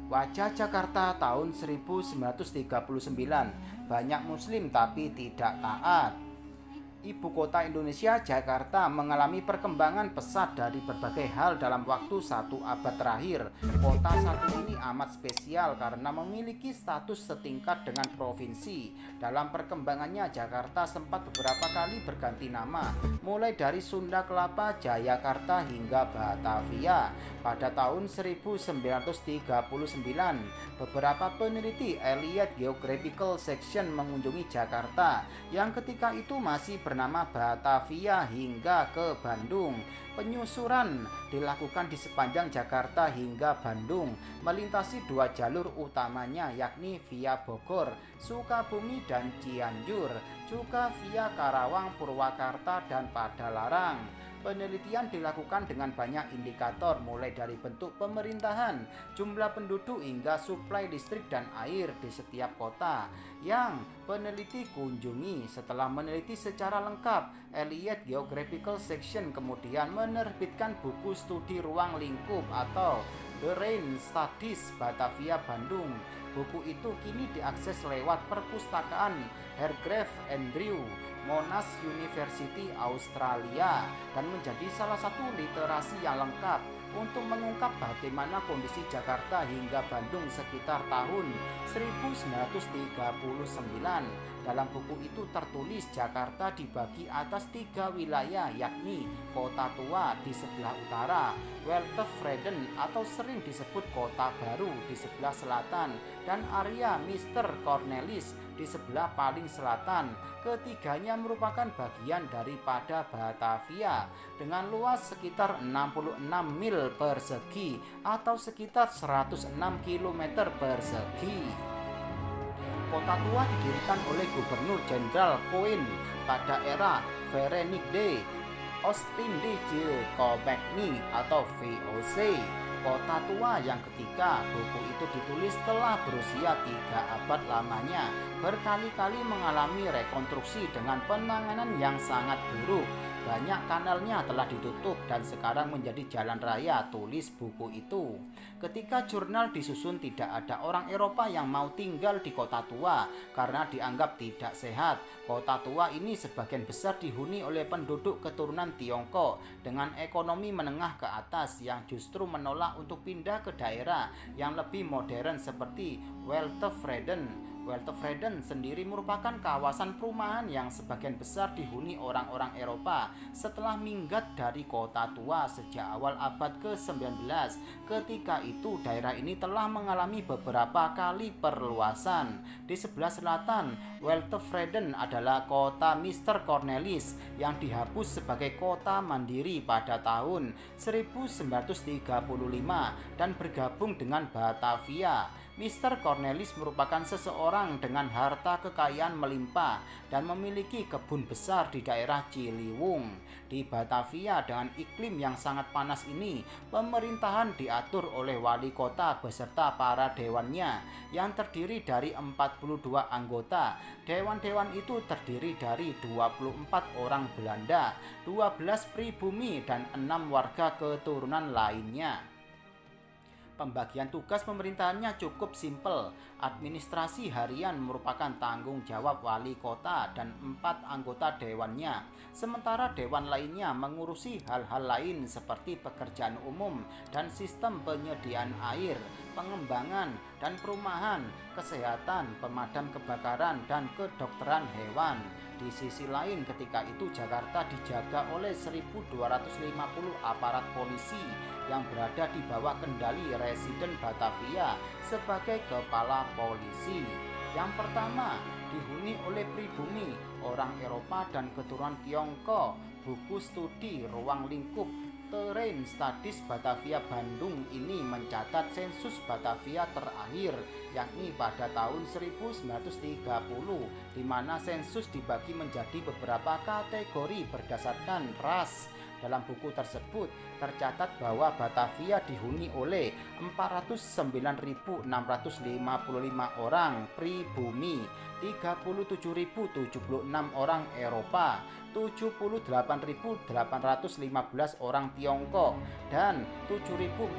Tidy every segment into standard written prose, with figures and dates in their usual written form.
Wajah Jakarta tahun 1939, banyak muslim tapi tidak taat. Ibu kota Indonesia, Jakarta, mengalami perkembangan pesat dari berbagai hal dalam waktu 1 abad terakhir. Kota satu ini amat spesial karena memiliki status setingkat dengan provinsi. Dalam perkembangannya, Jakarta sempat beberapa kali berganti nama, mulai dari Sunda Kelapa, Jayakarta hingga Batavia. Pada tahun 1939, beberapa peneliti Elliott Geographical Section mengunjungi Jakarta yang ketika itu masih bernama Batavia hingga ke Bandung. Penyusuran dilakukan di sepanjang Jakarta hingga Bandung, melintasi 2 jalur utamanya yakni via Bogor, Sukabumi dan Cianjur, juga via Karawang, Purwakarta dan Padalarang. Penelitian dilakukan dengan banyak indikator mulai dari bentuk pemerintahan, jumlah penduduk hingga suplai listrik dan air di setiap kota yang peneliti kunjungi. Setelah meneliti secara lengkap, Elliott Geographical Section kemudian menerbitkan buku studi ruang lingkup atau Terrain Studies Batavia Bandung. Buku itu kini diakses lewat perpustakaan Hargreaves Andrew, Monash University Australia, dan menjadi salah satu literasi yang lengkap untuk mengungkap bagaimana kondisi Jakarta hingga Bandung sekitar tahun 1939. Dalam buku itu tertulis Jakarta dibagi atas 3 wilayah, yakni Kota Tua di sebelah utara, Weltevreden atau sering disebut Kota Baru di sebelah selatan, dan area Mr. Cornelis di sebelah paling selatan. Ketiganya merupakan bagian daripada Batavia dengan luas sekitar 66 mil persegi atau sekitar 106 km persegi. Kota Tua didirikan oleh Gubernur Jenderal Coin pada era Vereenigde Oostindische Compagnie atau VOC. Kota Tua yang ketiga, buku itu ditulis telah berusia 3 abad lamanya, berkali-kali mengalami rekonstruksi dengan penanganan yang sangat buruk. Banyak kanalnya telah ditutup dan sekarang menjadi jalan raya, tulis buku itu. Ketika jurnal disusun, tidak ada orang Eropa yang mau tinggal di Kota Tua karena dianggap tidak sehat. Kota Tua ini sebagian besar dihuni oleh penduduk keturunan Tiongkok dengan ekonomi menengah ke atas yang justru menolak untuk pindah ke daerah yang lebih modern seperti Weltevreden. Weltevreden sendiri merupakan kawasan perumahan yang sebagian besar dihuni orang-orang Eropa setelah minggat dari Kota Tua sejak awal abad ke-19. Ketika itu daerah ini telah mengalami beberapa kali perluasan. Di sebelah selatan, Weltevreden adalah kota Mr. Cornelis yang dihapus sebagai kota mandiri pada tahun 1935 dan bergabung dengan Batavia. Mr. Cornelis merupakan seseorang dengan harta kekayaan melimpah dan memiliki kebun besar di daerah Ciliwung. Di Batavia dengan iklim yang sangat panas ini, pemerintahan diatur oleh wali kota beserta para dewannya yang terdiri dari 42 anggota. Dewan-dewan itu terdiri dari 24 orang Belanda, 12 pribumi dan 6 warga keturunan lainnya. Pembagian tugas pemerintahannya cukup simpel. Administrasi harian merupakan tanggung jawab wali kota dan 4 anggota dewannya. Sementara dewan lainnya mengurusi hal-hal lain seperti pekerjaan umum dan sistem penyediaan air, pengembangan dan perumahan, kesehatan, pemadam kebakaran, dan kedokteran hewan. Di sisi lain, ketika itu Jakarta dijaga oleh 1.250 aparat polisi yang berada di bawah kendali Residen Batavia sebagai kepala polisi. Yang pertama, dihuni oleh pribumi, orang Eropa dan keturunan Tiongkok. Buku studi ruang lingkup Terrain Studies Batavia Bandung ini mencatat sensus Batavia terakhir, yakni pada tahun 1930, di mana sensus dibagi menjadi beberapa kategori berdasarkan ras. Dalam buku tersebut tercatat bahwa Batavia dihuni oleh 409.655 orang pribumi, 37.076 orang Eropa, 78.815 orang Tiongkok dan 7.469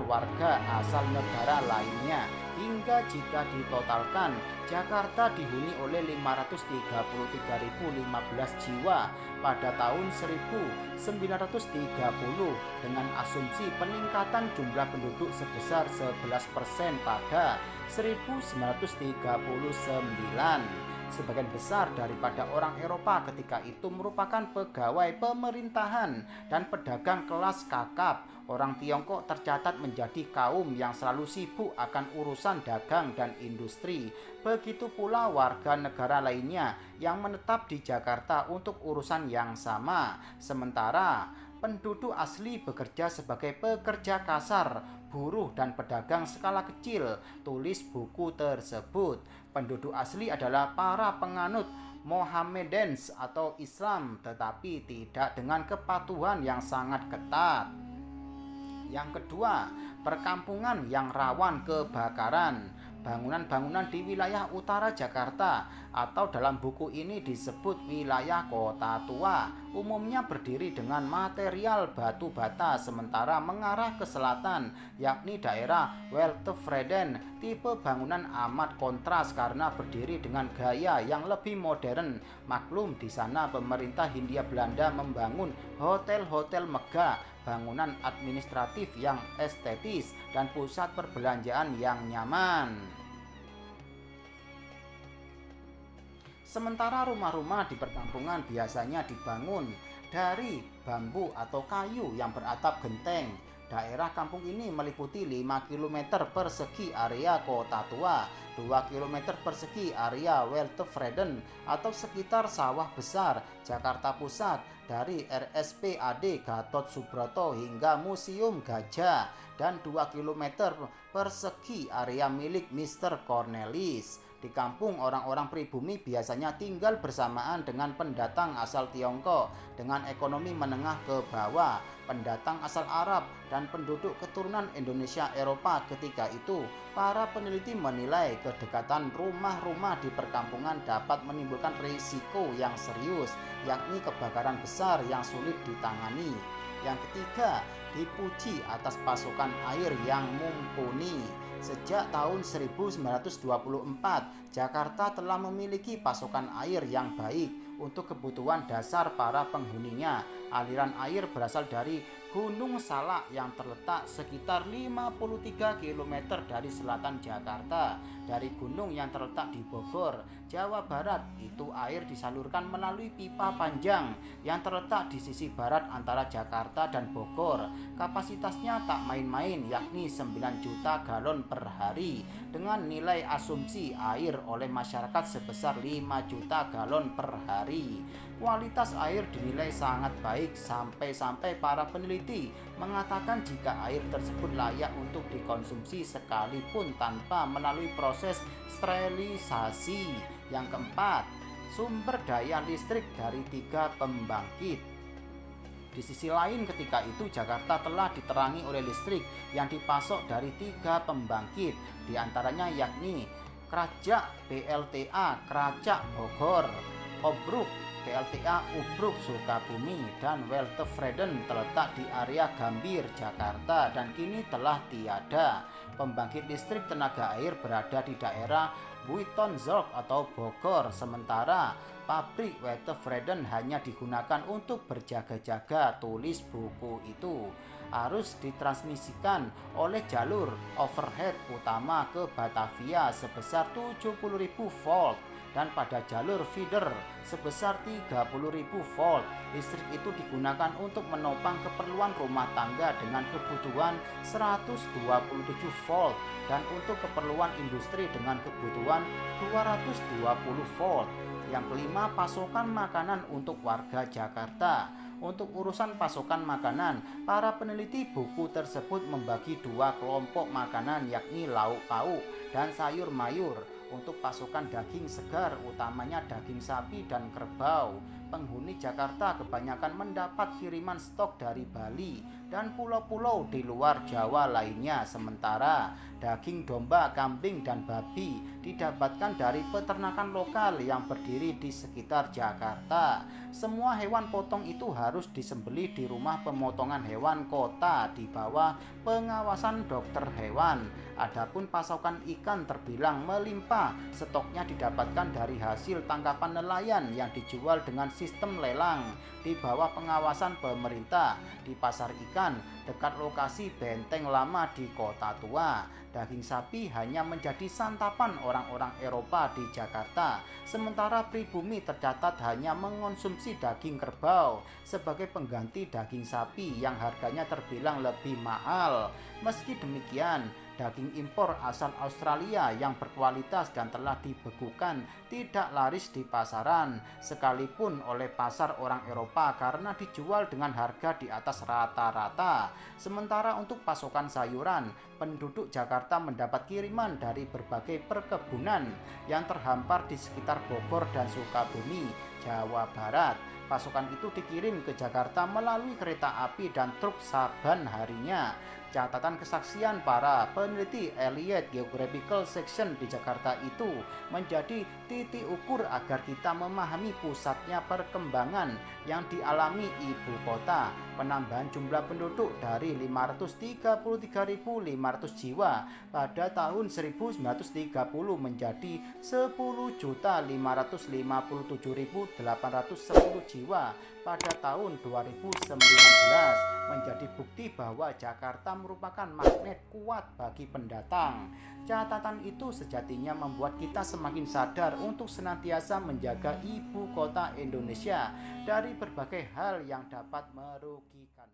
warga asal negara lainnya. Hingga jika ditotalkan, Jakarta dihuni oleh 533.015 jiwa pada tahun 1930 dengan asumsi peningkatan jumlah penduduk sebesar 11% pada 1939. Sebagian besar daripada orang Eropa ketika itu merupakan pegawai pemerintahan dan pedagang kelas kakap. Orang Tiongkok tercatat menjadi kaum yang selalu sibuk akan urusan dagang dan industri. Begitu pula warga negara lainnya yang menetap di Jakarta untuk urusan yang sama. Sementara penduduk asli bekerja sebagai pekerja kasar, buruh dan pedagang skala kecil. Tulis buku tersebut. Penduduk asli adalah para penganut Mohammedans atau Islam, tetapi tidak dengan kepatuhan yang sangat ketat. Yang kedua, perkampungan yang rawan kebakaran. Bangunan-bangunan di wilayah utara Jakarta atau dalam buku ini disebut wilayah kota tua umumnya berdiri dengan material batu bata, sementara mengarah ke selatan yakni daerah Weltevreden tipe bangunan amat kontras karena berdiri dengan gaya yang lebih modern. Maklum di sana pemerintah Hindia Belanda membangun hotel-hotel megah, bangunan administratif yang estetis dan pusat perbelanjaan yang nyaman. Sementara rumah-rumah di perkampungan biasanya dibangun dari bambu atau kayu yang beratap genteng. Daerah kampung ini meliputi 5 km persegi area kota tua, 2 km persegi area Weltevreden atau sekitar Sawah Besar, Jakarta Pusat, dari RSPAD Gatot Subroto hingga Museum Gajah, dan 2 km persegi area milik Mr. Cornelis. Di kampung, orang-orang pribumi biasanya tinggal bersamaan dengan pendatang asal Tiongkok dengan ekonomi menengah ke bawah, pendatang asal Arab, dan penduduk keturunan Indonesia Eropa. Ketika itu, para peneliti menilai kedekatan rumah-rumah di perkampungan dapat menimbulkan risiko yang serius, yakni kebakaran besar yang sulit ditangani. Yang ketiga, dipuji atas pasokan air yang mumpuni. Sejak tahun 1924, Jakarta telah memiliki pasokan air yang baik untuk kebutuhan dasar para penghuninya. Aliran air berasal dari Gunung Salak yang terletak sekitar 53 km dari selatan Jakarta. Dari gunung yang terletak di Bogor, Jawa Barat, itu air disalurkan melalui pipa panjang yang terletak di sisi barat antara Jakarta dan Bogor. Kapasitasnya tak main-main, yakni 9 juta galon per hari dengan nilai asumsi air oleh masyarakat sebesar 5 juta galon per hari. Kualitas air dinilai sangat baik sampai-sampai para peneliti mengatakan jika air tersebut layak untuk dikonsumsi sekalipun tanpa melalui proses sterilisasi. Yang keempat, sumber daya listrik dari 3 pembangkit. Di sisi lain, ketika itu Jakarta telah diterangi oleh listrik yang dipasok dari 3 pembangkit, diantaranya yakni Krajak PLTA Krajak Bogor, Obruk PLTA Ubruk Sukabumi, dan Weltevreden terletak di area Gambir Jakarta dan kini telah tiada. Pembangkit listrik tenaga air berada di daerah Buitenzorg atau Bogor, sementara pabrik Weltevreden hanya digunakan untuk berjaga-jaga. Tulis buku itu. Arus ditransmisikan oleh jalur overhead utama ke Batavia sebesar 70.000 volt dan pada jalur feeder sebesar 30.000 volt. Listrik itu digunakan untuk menopang keperluan rumah tangga dengan kebutuhan 127 volt dan untuk keperluan industri dengan kebutuhan 220 volt. Yang kelima, pasokan makanan untuk warga Jakarta. Untuk urusan pasokan makanan, para peneliti buku tersebut membagi 2 kelompok makanan, yakni lauk pauk dan sayur mayur. Untuk pasokan daging segar, utamanya daging sapi dan kerbau, penghuni Jakarta kebanyakan mendapat kiriman stok dari Bali dan pulau-pulau di luar Jawa lainnya. Sementara daging domba, kambing, dan babi didapatkan dari peternakan lokal yang berdiri di sekitar Jakarta. Semua hewan potong itu harus disembelih di rumah pemotongan hewan kota di bawah pengawasan dokter hewan. Adapun pasokan ikan terbilang melimpah. Stoknya didapatkan dari hasil tangkapan nelayan yang dijual dengan sistem lelang di bawah pengawasan pemerintah di pasar ikan dekat lokasi Benteng Lama di Kota Tua. Daging sapi hanya menjadi santapan orang-orang Eropa di Jakarta, sementara pribumi tercatat hanya mengonsumsi daging kerbau sebagai pengganti daging sapi yang harganya terbilang lebih mahal. Meski demikian, daging impor asal Australia yang berkualitas dan telah dibekukan tidak laris di pasaran, sekalipun oleh pasar orang Eropa karena dijual dengan harga di atas rata-rata. Sementara untuk pasokan sayuran, penduduk Jakarta mendapat kiriman dari berbagai perkebunan yang terhampar di sekitar Bogor dan Sukabumi, Jawa Barat. Pasokan itu dikirim ke Jakarta melalui kereta api dan truk saban harinya. Catatan kesaksian para peneliti Elliott Geographical Section di Jakarta itu menjadi titik ukur agar kita memahami pusatnya perkembangan yang dialami ibu kota. Penambahan jumlah penduduk dari 533.500 jiwa pada tahun 1930 menjadi 10.557.810 jiwa pada tahun 2019 menjadi bukti bahwa Jakarta merupakan magnet kuat bagi pendatang. Catatan itu sejatinya membuat kita semakin sadar untuk senantiasa menjaga ibu kota Indonesia dari berbagai hal yang dapat merugikan.